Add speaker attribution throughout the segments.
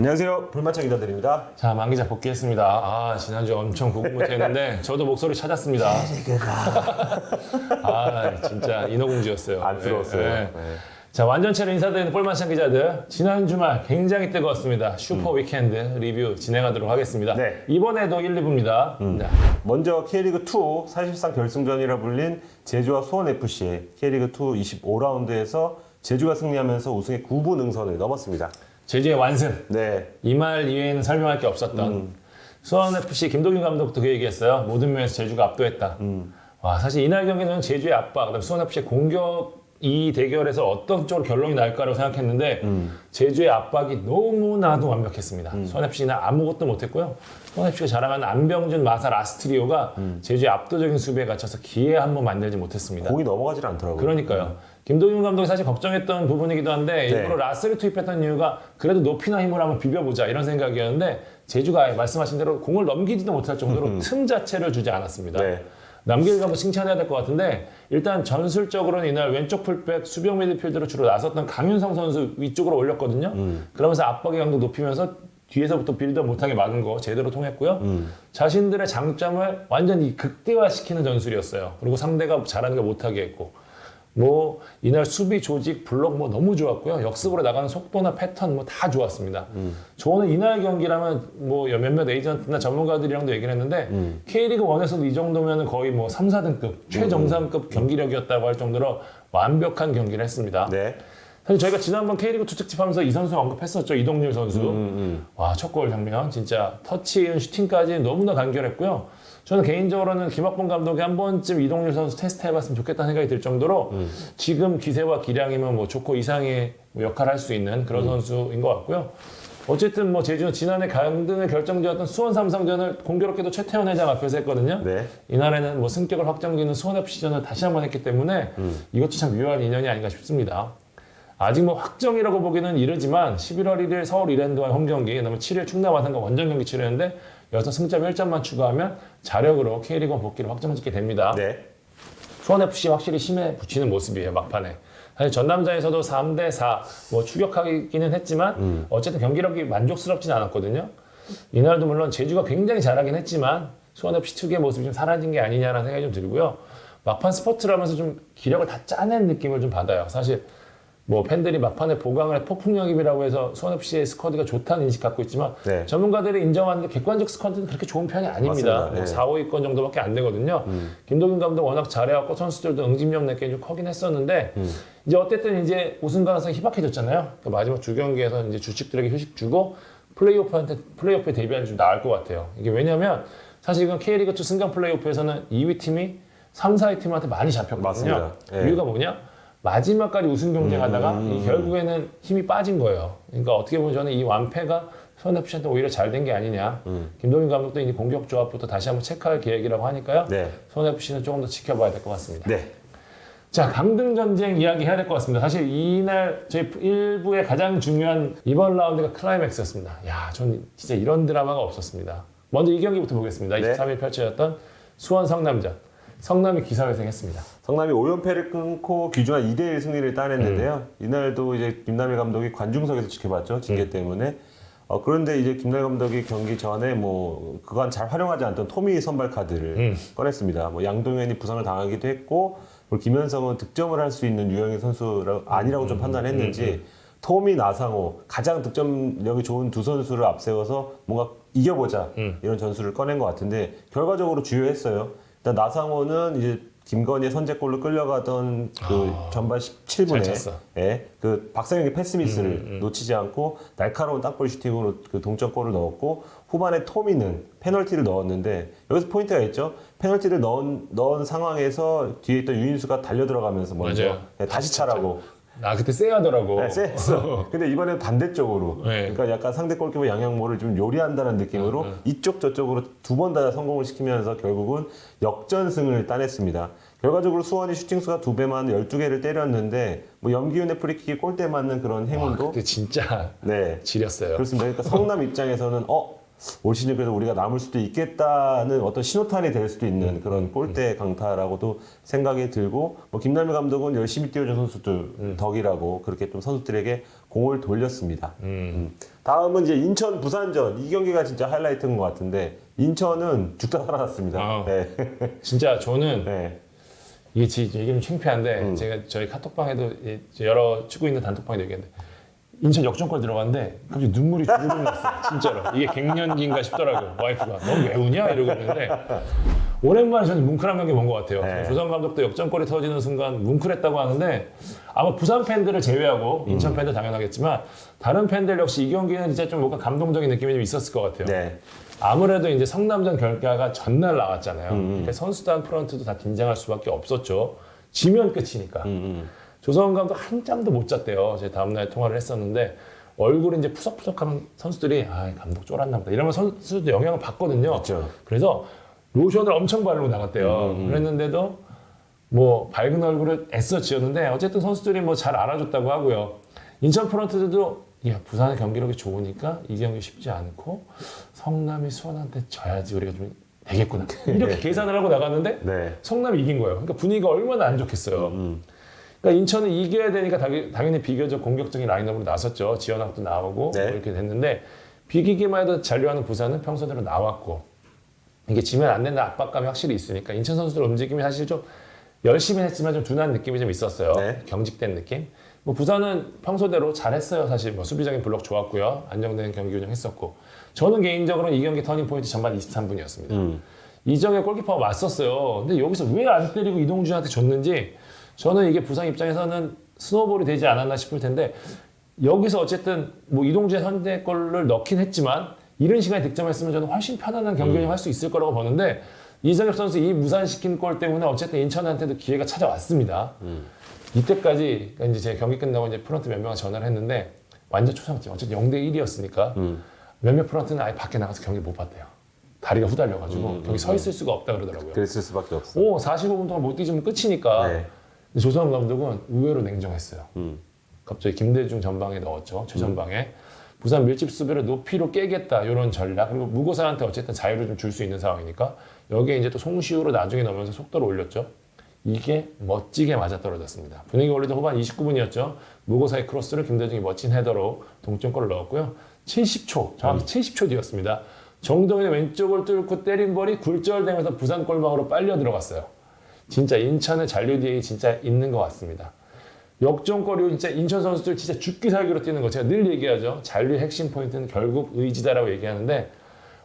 Speaker 1: 안녕하세요. 불만창 기자들입니다.
Speaker 2: 자, 만 기자 복귀했습니다. 지난주에 엄청 고군분투했는데 저도 목소리 찾았습니다. 진짜 인어공주였어요.
Speaker 1: 안쓰러웠어요.
Speaker 2: 네.
Speaker 1: 네.
Speaker 2: 자, 완전체로 인사드리는 볼만찬 기자들, 지난 주말 굉장히 뜨거웠습니다. 슈퍼 위켄드 리뷰 진행하도록 하겠습니다.
Speaker 1: 네.
Speaker 2: 이번에도 1, 2부입니다.
Speaker 1: 먼저 K리그2 사실상 결승전이라 불린 제주와 수원FC의 K리그2 25라운드에서 제주가 승리하면서 우승의 9부 능선을 넘었습니다.
Speaker 2: 제주의 완승.
Speaker 1: 네.
Speaker 2: 이 말 이외에는 설명할 게 없었던 수원FC 김도균 감독도 그 얘기했어요. 모든 면에서 제주가 압도했다. 와, 사실 이날 경기는 제주의 압박, 그다음 수원FC의 공격 이 대결에서 어떤 쪽으로 결론이 날까라고 생각했는데 제주의 압박이 너무나도 완벽했습니다. 수원FC는 아무것도 못했고요. 수원FC가 자랑하는 안병준, 마살, 아스트리오가 제주의 압도적인 수비에 갇혀서 기회 한 번 만들지 못했습니다.
Speaker 1: 공이 넘어가질 않더라고요.
Speaker 2: 그러니까요. 김도균 감독이 사실 걱정했던 부분이기도 한데 일부러 라스를 투입했던 이유가 그래도 높이나 힘으로 한번 비벼보자 이런 생각이었는데 제주가 말씀하신 대로 공을 넘기지도 못할 정도로 틈 자체를 주지 않았습니다.
Speaker 1: 네.
Speaker 2: 남길 감독 칭찬해야 될 것 같은데 일단 전술적으로는 이날 왼쪽 풀백 수비형 미드필드로 주로 나섰던 강윤성 선수 위쪽으로 올렸거든요. 그러면서 압박의 강도 높이면서 뒤에서부터 빌드 못하게 막은 거 제대로 통했고요. 자신들의 장점을 완전히 극대화시키는 전술이었어요. 그리고 상대가 잘하는 거 못하게 했고 이날 수비 조직 블록 너무 좋았고요. 역습으로 나가는 속도나 패턴 다 좋았습니다. 저는 이날 경기라면 몇몇 에이전트나 전문가들이랑도 얘기를 했는데 K리그 1에서도 이 정도면 거의 3, 4등급 최정상급 경기력이었다고 할 정도로 완벽한 경기를 했습니다.
Speaker 1: 네.
Speaker 2: 사실 저희가 지난번 K리그2 특집하면서 이 선수 언급했었죠. 이동률 선수. 와, 첫 골 장면 진짜 터치, 슈팅까지 너무나 간결했고요. 저는 개인적으로는 김학봉 감독이 한 번쯤 이동률 선수 테스트 해봤으면 좋겠다는 생각이 들 정도로 지금 기세와 기량이면 좋고 이상의 역할을 할 수 있는 그런 선수인 것 같고요. 어쨌든 제주는 지난해 강등을 결정지었던 수원 삼성전을 공교롭게도 최태원 회장 앞에서 했거든요.
Speaker 1: 네.
Speaker 2: 이날에는 승격을 확정짓는 수원FC전을 다시 한번 했기 때문에 이것도 참 묘한 인연이 아닌가 싶습니다. 아직 확정이라고 보기는 이르지만 11월 1일 서울 이랜드와의 홈경기, 그다음에 7일 충남 아산과 원정 경기 치르는데 여기서 승점 1점만 추가하면 자력으로 K리그1 복귀를 확정짓게 됩니다.
Speaker 1: 네.
Speaker 2: 수원FC 확실히 힘에 붙이는 모습이에요, 막판에. 사실 전남자에서도 3대4 추격하기는 했지만 어쨌든 경기력이 만족스럽진 않았거든요. 이날도 물론 제주가 굉장히 잘하긴 했지만 수원FC 특유의 모습이 좀 사라진 게 아니냐라는 생각이 좀 들고요. 막판 스포츠라면서 좀 기력을 다 짜낸 느낌을 좀 받아요. 사실 팬들이 막판에 보강을 폭풍역입이라고 해서 수원FC의 스쿼드가 좋다는 인식 갖고 있지만 전문가들이 인정하는 객관적 스쿼드는 그렇게 좋은 편이 아닙니다. 4, 5위권 정도밖에 안 되거든요. 김도균 감독 워낙 잘해왔고 선수들도 응집력 내게 좀 커긴 했었는데 이제 어쨌든 이제 우승 가능성이 희박해졌잖아요. 그러니까 마지막 주 경기에서 이제 주축들에게 휴식 주고 플레이오프에 대비하는 게 좀 나을 것 같아요. 이게 왜냐면 사실 이건 K리그2 승강 플레이오프에서는 2위 팀이 3, 4위 팀한테 많이 잡혔거든요. 이유가 뭐냐? 마지막까지 우승 경쟁하다가 결국에는 힘이 빠진 거예요. 그러니까 어떻게 보면 저는 이 완패가 수원FC한테 오히려 잘 된 게 아니냐. 김동인 감독도 이제 공격 조합부터 다시 한번 체크할 계획이라고 하니까요. 수원FC는 조금 더 지켜봐야 될 것 같습니다.
Speaker 1: 네.
Speaker 2: 자, 강등 전쟁 이야기 해야 될 것 같습니다. 사실 이날 저희 1부의 가장 중요한 이번 라운드가 클라이맥스였습니다. 전 진짜 이런 드라마가 없었습니다. 먼저 이 경기부터 보겠습니다. 23일 펼쳐졌던 수원 성남전. 성남이 기사회생했습니다.
Speaker 1: 성남이 5연패를 끊고 귀중한 2대1 승리를 따냈는데요. 이날도 이제 김남일 감독이 관중석에서 지켜봤죠. 징계 때문에. 그런데 이제 김남일 감독이 경기 전에 그간 잘 활용하지 않던 토미 선발 카드를 꺼냈습니다. 양동현이 부상을 당하기도 했고, 그리고 김현성은 득점을 할 수 있는 유형의 선수가 아니라고 좀 판단했는지 토미, 나상호 가장 득점력이 좋은 두 선수를 앞세워서 뭔가 이겨보자 이런 전술을 꺼낸 것 같은데 결과적으로 주요했어요. 일단 나상호는 이제 김건희의 선제골로 끌려가던 전반 17분에 그 박상혁의 패스 미스를 놓치지 않고 날카로운 땅볼 슈팅으로 그 동점골을 넣었고 후반에 토미는 페널티를 넣었는데 여기서 포인트가 있죠. 페널티를 넣은 상황에서 뒤에 있던 유인수가 달려 들어가면서 먼저 다시 차라고.
Speaker 2: 그때 쎄하더라고.
Speaker 1: 네, 쎄했어. 근데 이번에는 반대쪽으로. 그러니까 약간 상대 골키퍼 양양모를 좀 요리한다는 느낌으로 이쪽 저쪽으로 두 번 다 성공을 시키면서 결국은 역전승을 따냈습니다. 결과적으로 수원이 슈팅수가 2배만 12개를 때렸는데 염기훈의 프리킥이 골대 맞는 그런 행운도
Speaker 2: 그때 진짜 지렸어요.
Speaker 1: 그렇습니다. 그러니까 성남 입장에서는 올 시즌 그래도 우리가 남을 수도 있겠다는 어떤 신호탄이 될 수도 있는 그런 골대 강타라고도 생각이 들고 김남일 감독은 열심히 뛰어준 선수들 덕이라고 그렇게 좀 선수들에게 공을 돌렸습니다. 다음은 이제 인천 부산전. 이 경기가 진짜 하이라이트인 것 같은데 인천은 죽다 살아났습니다. 네.
Speaker 2: 진짜 저는
Speaker 1: 네.
Speaker 2: 이게 좀 창피한데 제가 저희 카톡방에도 여러 축구 있는 단톡방에도 얘기했는데 인천 역전골 들어갔는데 갑자기 눈물이 주르륵 났어요. 진짜로. 이게 갱년기인가 싶더라고요. 와이프가. 너 왜 우냐? 이러고 있는데 오랜만에 저는 뭉클한 경기 본 것 같아요.
Speaker 1: 네.
Speaker 2: 조성 감독도 역전골이 터지는 순간 뭉클했다고 하는데 아마 부산 팬들을 제외하고 인천 팬도 당연하겠지만 다른 팬들 역시 이 경기는 진짜 좀 뭔가 감동적인 느낌이 좀 있었을 것 같아요.
Speaker 1: 네.
Speaker 2: 아무래도 이제 성남전 결과가 전날 나왔잖아요. 그러니까 선수단 프런트도 다 긴장할 수밖에 없었죠. 지면 끝이니까. 조성원 감독 한 짬도 못 잤대요. 제가 다음날 통화를 했었는데 얼굴이 이제 푸석푸석한 선수들이 아 감독 쫄았나 보다 이러면 선수들도 영향을 받거든요.
Speaker 1: 그렇죠.
Speaker 2: 그래서 로션을 엄청 바르고 나갔대요. 그랬는데도 뭐 밝은 얼굴을 애써 지었는데 어쨌든 선수들이 뭐 잘 알아줬다고 하고요. 인천 프런트들도 야 부산의 경기력이 좋으니까 이 경기 쉽지 않고 성남이 수원한테 져야지 우리가 좀 되겠구나 이렇게 계산을 하고 나갔는데
Speaker 1: 네.
Speaker 2: 성남이 이긴 거예요. 그러니까 분위기가 얼마나 안 좋겠어요. 그러니까 인천은 이겨야 되니까 당연히 비교적 공격적인 라인업으로 나섰죠. 지현학도 나오고
Speaker 1: 네.
Speaker 2: 이렇게 됐는데 비기기만 해도 잔류하는 부산은 평소대로 나왔고 이게 지면 안 된다 압박감이 확실히 있으니까 인천 선수들 움직임이 사실 좀 열심히 했지만 좀 둔한 느낌이 좀 있었어요.
Speaker 1: 네.
Speaker 2: 경직된 느낌. 뭐 부산은 평소대로 잘했어요. 사실 뭐 수비적인 블록 좋았고요. 안정된 경기 운영했었고 저는 개인적으로 이 경기 터닝 포인트 전반 23분이었습니다. 이정의 골키퍼가 맞섰어요. 근데 여기서 왜 안 때리고 이동준한테 줬는지 저는 이게 부산 입장에서는 스노볼이 되지 않았나 싶을 텐데 여기서 어쨌든 뭐 이동준의 선제골을 넣긴 했지만 이른 시간에 득점했으면 저는 훨씬 편안한 경기 운영할 수 있을 거라고 보는데 이정엽 선수 이 무산시킨 골 때문에 어쨌든 인천한테도 기회가 찾아왔습니다. 이때까지 그러니까 이제 제 경기 끝나고 이제 프런트 몇 명한테 전화를 했는데 완전 초상집 어쨌든 0대 1이었으니까 몇몇 프런트는 아예 밖에 나가서 경기 못 봤대요. 다리가 후달려가지고 경기 서 있을 수가 없다 그러더라고요.
Speaker 1: 그랬을 수밖에 없어.
Speaker 2: 45분 동안 못 뛰지면 끝이니까.
Speaker 1: 네.
Speaker 2: 근데 조성환 감독은 의외로 냉정했어요. 갑자기 김대중 전방에 넣었죠. 최전방에. 부산 밀집 수비를 높이로 깨겠다 이런 전략. 그리고 무고사한테 어쨌든 자유를 좀 줄 수 있는 상황이니까 여기에 이제 또 송시우로 나중에 넣으면서 속도를 올렸죠. 이게 멋지게 맞아떨어졌습니다. 분위기 올리던 후반 29분이었죠. 무고사의 크로스를 김대중이 멋진 헤더로 동점골을 넣었고요. 70초, 정확히 70초 뒤였습니다. 정동현의 왼쪽을 뚫고 때린 볼이 굴절되면서 부산 골망으로 빨려 들어갔어요. 진짜 인천의 잔류 뒤에 진짜 있는 것 같습니다. 역전골이 진짜 인천 선수들 진짜 죽기 살기로 뛰는 거 제가 늘 얘기하죠. 잔류의 핵심 포인트는 결국 의지다라고 얘기하는데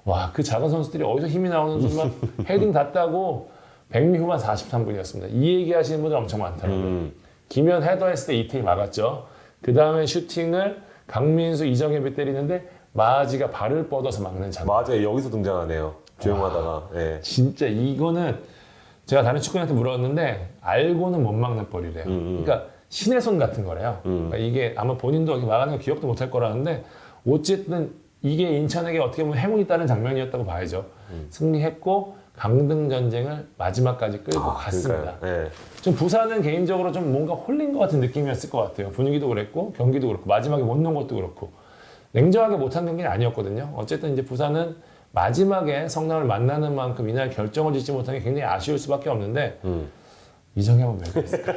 Speaker 2: 와 그 작은 선수들이 어디서 힘이 나오는 순간 헤딩 다 따고 백미 후반 43분이었습니다. 이 얘기하시는 분들 엄청 많더라고요. 김현 헤더했을 때 이태희 막았죠. 그 다음에 슈팅을 강민수, 이정엽이 때리는데 마지가 발을 뻗어서 막는 장면.
Speaker 1: 맞아요. 여기서 등장하네요. 조용하다가. 네.
Speaker 2: 진짜 이거는 제가 다른 축구인한테 물었는데 알고는 못 막는 볼이래요. 그러니까 신의 손 같은 거래요. 그러니까 이게 아마 본인도 막아낸 거 기억도 못할 거라는데 어쨌든 이게 인천에게 어떻게 보면 행운이 따른 장면이었다고 봐야죠. 승리했고 강등 전쟁을 마지막까지 끌고 갔습니다.
Speaker 1: 네.
Speaker 2: 좀 부산은 개인적으로 좀 뭔가 홀린 것 같은 느낌이었을 것 같아요. 분위기도 그랬고 경기도 그렇고 마지막에 못 넣은 것도 그렇고 냉정하게 못한 경기는 아니었거든요. 어쨌든 이제 부산은 마지막에 성남을 만나는 만큼 이날 결정을 짓지 못한 게 굉장히 아쉬울 수밖에 없는데 이정엽은 왜 그랬을까?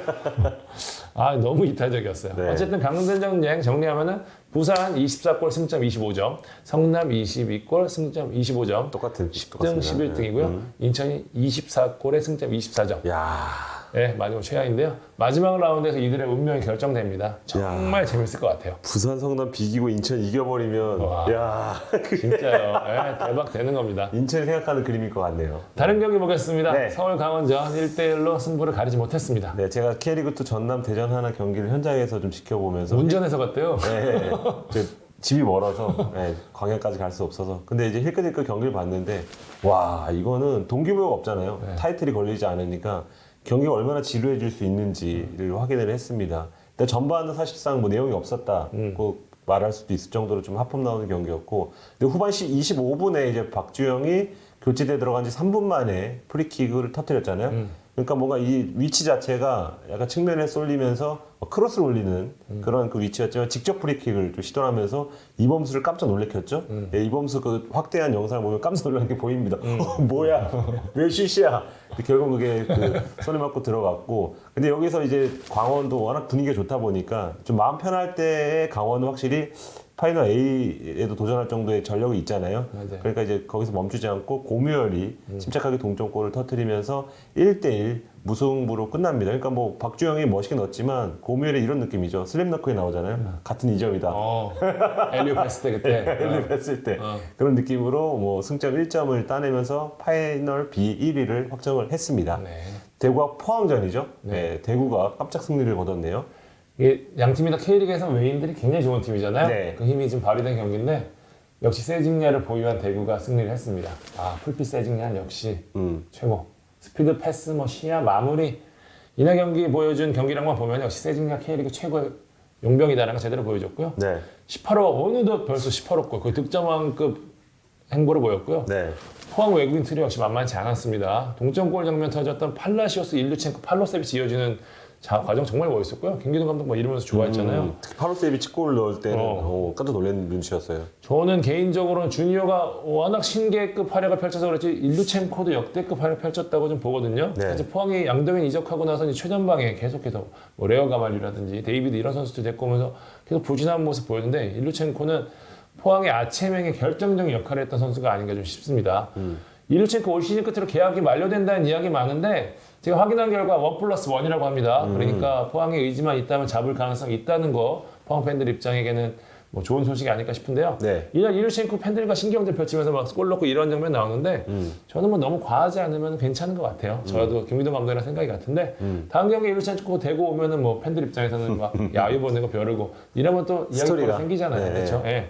Speaker 2: 아 너무 이타적이었어요.
Speaker 1: 네.
Speaker 2: 어쨌든 강등 전쟁 정리하면은 부산 24골 승점 25점, 성남 22골 승점 25점,
Speaker 1: 똑같은
Speaker 2: 10등 11등이고요. 인천이 24골에 승점 24점.
Speaker 1: 야.
Speaker 2: 네, 마지막 최하인데요. 마지막 라운드에서 이들의 운명이 결정됩니다. 정말 재밌을 것 같아요.
Speaker 1: 부산 성남 비기고 인천 이겨버리면
Speaker 2: 와.
Speaker 1: 야.
Speaker 2: 진짜요. 네, 대박 되는 겁니다.
Speaker 1: 인천이 생각하는 그림일 것 같네요.
Speaker 2: 다른 경기 보겠습니다.
Speaker 1: 네.
Speaker 2: 서울 강원전 1대1로 승부를 가리지 못했습니다.
Speaker 1: 네, 제가 K리그2 전남 대전 하나 경기를 현장에서 좀 지켜보면서
Speaker 2: 운전해서 갔대요.
Speaker 1: 네, 저 집이 멀어서 네, 광양까지 갈 수 없어서 근데 이제 힐끗힐끗 경기를 봤는데 와 이거는 동기부여가 없잖아요.
Speaker 2: 네.
Speaker 1: 타이틀이 걸리지 않으니까 경기가 얼마나 지루해질 수 있는지를 확인을 했습니다. 근데 전반은 사실상 뭐 내용이 없었다고 말할 수도 있을 정도로 좀 하품 나오는 경기였고 근데 후반 25분에 이제 박주영이 교체돼 들어간 지 3분 만에 프리킥을 터뜨렸잖아요. 그러니까 뭔가 이 위치 자체가 약간 측면에 쏠리면서 크로스를 올리는 그런 그 위치였지만 직접 프리킥을 또 시도하면서 이범수를 깜짝 놀래켰죠. 예, 이범수 그 확대한 영상을 보면 깜짝 놀란 게 보입니다. 뭐야? 왜 슛이야? 근데 결국 그게 그 손에 맞고 들어갔고. 근데 여기서 이제 강원도 워낙 분위기가 좋다 보니까 좀 마음 편할 때의 강원은 확실히 파이널 A에도 도전할 정도의 전력이 있잖아요.
Speaker 2: 맞아요.
Speaker 1: 그러니까 이제 거기서 멈추지 않고 고무열이 침착하게 동점골을 터뜨리면서 1대1 무승부로 끝납니다. 그러니까 뭐 박주영이 멋있게 넣었지만 고무열이 이런 느낌이죠. 슬램덩크에 나오잖아요. 같은 2점이다.
Speaker 2: 엘리오 했을 때 그때.
Speaker 1: 엘리브 했을 때 그런 느낌으로 뭐 승점 1점을 따내면서 파이널 B 1위를 확정을 했습니다.
Speaker 2: 네.
Speaker 1: 대구와 포항전이죠. 네, 대구가 깜짝 승리를 거뒀네요.
Speaker 2: 이게 양 팀이 다 K리그에서 외인들이 굉장히 좋은 팀이잖아요.
Speaker 1: 네.
Speaker 2: 그 힘이 좀 발휘된 경기인데 역시 세징야를 보유한 대구가 승리를 했습니다. 풀핏 세징야 역시 최고. 스피드, 패스, 뭐 시야, 마무리 이날 경기 보여준 경기랑만 보면 역시 세징야 K리그 최고의 용병이다라는 걸 제대로 보여줬고요.
Speaker 1: 네.
Speaker 2: 18호 어느덧 벌써 18호 골, 거의 득점왕급 행보를 보였고요.
Speaker 1: 네.
Speaker 2: 포항 외국인 트리 역시 만만치 않았습니다. 동점골 장면 터졌던 팔라시오스, 일루첸코, 팔로세비치 이어지는 과정 정말 멋있었고요. 김기동 감독 뭐 이러면서 좋아했잖아요.
Speaker 1: 파로세비치 골을 넣을 때는 깜짝 놀란 눈치였어요.
Speaker 2: 저는 개인적으로는 주니어가 워낙 신계급 활약을 펼쳐서 그렇지 일루첸코도 역대급 활약 펼쳤다고 좀 보거든요.
Speaker 1: 네.
Speaker 2: 사실 포항이 양동현 이적하고 나서 이제 최전방에 계속해서 뭐 레어 가말리라든지 데이비드 이런 선수들 데리고 오면서 계속 부진한 모습 보였는데 일루첸코는 포항의 아체맹의 결정적인 역할을 했던 선수가 아닌가 좀 싶습니다. 일루첸코 올 시즌 끝으로 계약이 만료된다는 이야기 많은데 제가 확인한 결과 1+1이라고 합니다. 그러니까 포항의 의지만 있다면 잡을 가능성이 있다는 거 포항 팬들 입장에게는 뭐 좋은 소식이 아닐까 싶은데요.
Speaker 1: 네.
Speaker 2: 이날 일루첸코 팬들과 신경전 펼치면서 막 골 넣고 이런 장면 나오는데 저는 뭐 너무 과하지 않으면 괜찮은 것 같아요. 저도 김기동 감독이랑 생각이 같은데 다음 경기 일루첸코 대구 오면은 뭐 팬들 입장에서는 막 야유 보내고 벼르고 이러면 또 이야기가 생기잖아요.
Speaker 1: 네.
Speaker 2: 그렇죠? 예.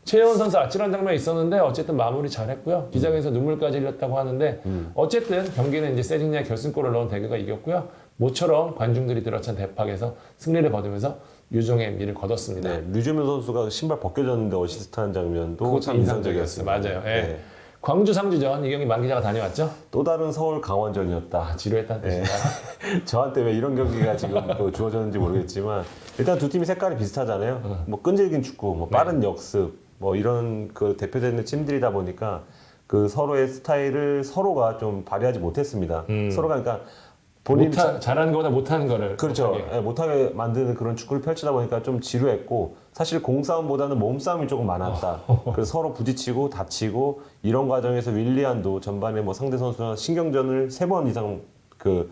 Speaker 2: 최혜원 선수 아찔한 장면이 있었는데 어쨌든 마무리 잘했고요. 기자회견에서 눈물까지 흘렸다고 하는데 어쨌든 경기는 이제 세징야의 결승골을 넣은 대구가 이겼고요. 모처럼 관중들이 들어찬 대팍에서 승리를 거두면서 유종의 미를 거뒀습니다.
Speaker 1: 네, 류재민 선수가 신발 벗겨졌는데 어시스트한 장면도
Speaker 2: 그것도
Speaker 1: 참 인상적이었습니다.
Speaker 2: 맞아요. 예.
Speaker 1: 네.
Speaker 2: 광주 상주전 이 경기 만 기자가 다녀왔죠?
Speaker 1: 또 다른 서울 강원전이었다.
Speaker 2: 지루했다는 뜻인가요?
Speaker 1: 저한테 왜 이런 경기가 지금 또 주어졌는지 모르겠지만 일단 두 팀이 색깔이 비슷하잖아요. 뭐 끈질긴 축구, 뭐 빠른 역습, 뭐 이런 그 대표되는 팀들이다 보니까 그 서로의 스타일을 서로가 좀 발휘하지 못했습니다. 서로가 그러니까 본인
Speaker 2: 잘하는 거보다 못하는 거를
Speaker 1: 그렇죠.
Speaker 2: 못하게.
Speaker 1: 예, 못하게 만드는 그런 축구를 펼치다 보니까 좀 지루했고 사실 공싸움보다는 몸싸움이 조금 많았다. 그래서 서로 부딪히고 다치고 이런 과정에서 윌리안도 전반에 뭐 상대 선수랑 신경전을 3번 이상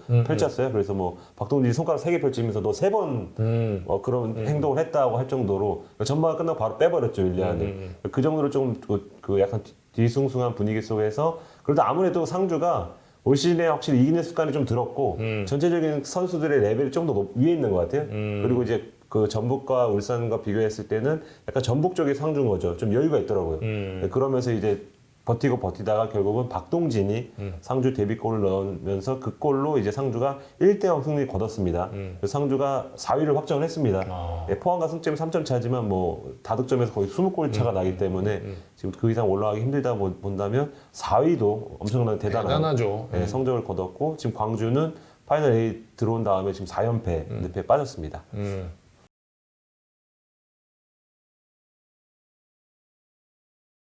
Speaker 1: 펼쳤어요. 그래서 뭐 박동진이 손가락 3개 펼치면서 너 3번 그런 행동을 했다고 할 정도로 전반가 끝나고 바로 빼버렸죠 윌리안을. 그 정도로 좀 그 약간 뒤숭숭한 분위기 속에서 그래도 아무래도 상주가 올 시즌에 확실히 이기는 습관이 좀 들었고 전체적인 선수들의 레벨이 좀 더 위에 있는 것 같아요. 그리고 이제 그 전북과 울산과 비교했을 때는 약간 전북 쪽이 상주인 거죠. 좀 여유가 있더라고요. 그러면서 이제 버티다가 결국은 박동진이 상주 데뷔골을 넣으면서 그 골로 이제 상주가 1대0 승리 거뒀습니다. 그래서 상주가 4위를 확정을 했습니다. 예, 포항과 승점이 3점 차지만 뭐 다득점에서 거의 20골 차가 나기 때문에 지금 그 이상 올라가기 힘들다 본다면 4위도 엄청난
Speaker 2: 대단하죠.
Speaker 1: 예, 성적을 거뒀고 지금 광주는 파이널 A 들어온 다음에 지금 4연패 늪에 빠졌습니다.